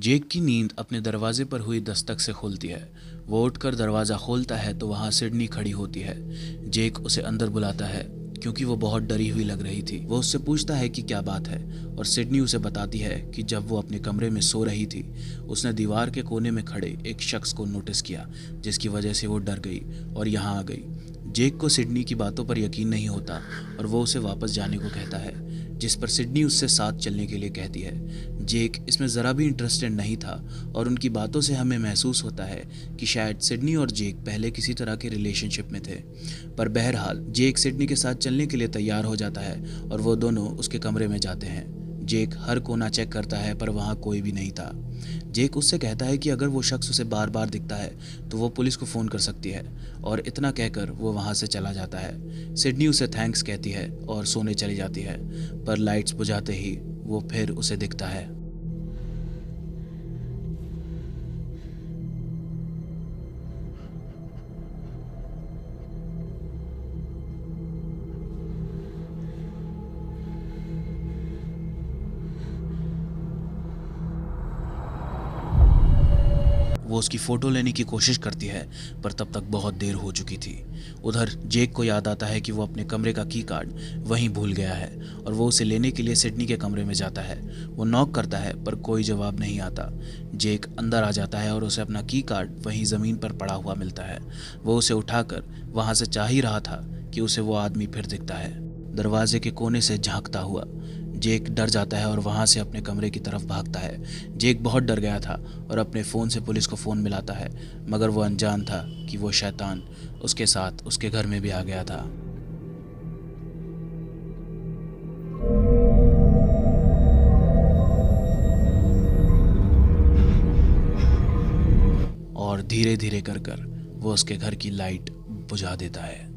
जेक की नींद अपने दरवाजे पर हुई दस्तक से खुलती है। वो उठकर दरवाज़ा खोलता है तो वहाँ सिडनी खड़ी होती है। जेक उसे अंदर बुलाता है क्योंकि वो बहुत डरी हुई लग रही थी। वो उससे पूछता है कि क्या बात है और सिडनी उसे बताती है कि जब वो अपने कमरे में सो रही थी उसने दीवार के कोने में खड़े एक शख्स को नोटिस किया, जिसकी वजह से वो डर गई और यहाँ आ गई। जेक को सिडनी की बातों पर यकीन नहीं होता और वो उसे वापस जाने को कहता है, जिस पर सिडनी उससे साथ चलने के लिए कहती है। जेक इसमें ज़रा भी इंटरेस्टेड नहीं था और उनकी बातों से हमें महसूस होता है कि शायद सिडनी और जेक पहले किसी तरह के रिलेशनशिप में थे। पर बहरहाल जेक सिडनी के साथ चलने के लिए तैयार हो जाता है और वो दोनों उसके कमरे में जाते हैं। जेक हर कोना चेक करता है पर वहाँ कोई भी नहीं था। जेक उससे कहता है कि अगर वो शख्स उसे बार बार दिखता है तो वो पुलिस को फ़ोन कर सकती है और इतना कहकर वो वहाँ से चला जाता है। सिडनी उसे थैंक्स कहती है और सोने चली जाती है, पर लाइट्स बुझाते ही वो फिर उसे दिखता है। वो उसकी फ़ोटो लेने की कोशिश करती है पर तब तक बहुत देर हो चुकी थी। उधर जेक को याद आता है कि वो अपने कमरे का की कार्ड वहीं भूल गया है और वो उसे लेने के लिए सिडनी के कमरे में जाता है। वो नॉक करता है पर कोई जवाब नहीं आता। जेक अंदर आ जाता है और उसे अपना की कार्ड वहीं ज़मीन पर पड़ा हुआ मिलता है। वो उसे उठाकर वहाँ से जा ही रहा था कि उसे वो आदमी फिर दिखता है, दरवाजे के कोने से झांकता हुआ। जेक डर जाता है और वहाँ से अपने कमरे की तरफ भागता है। जेक बहुत डर गया था और अपने फ़ोन से पुलिस को फ़ोन मिलाता है, मगर वो अनजान था कि वो शैतान उसके साथ उसके घर में भी आ गया था। और धीरे धीरे कर कर वो उसके घर की लाइट बुझा देता है।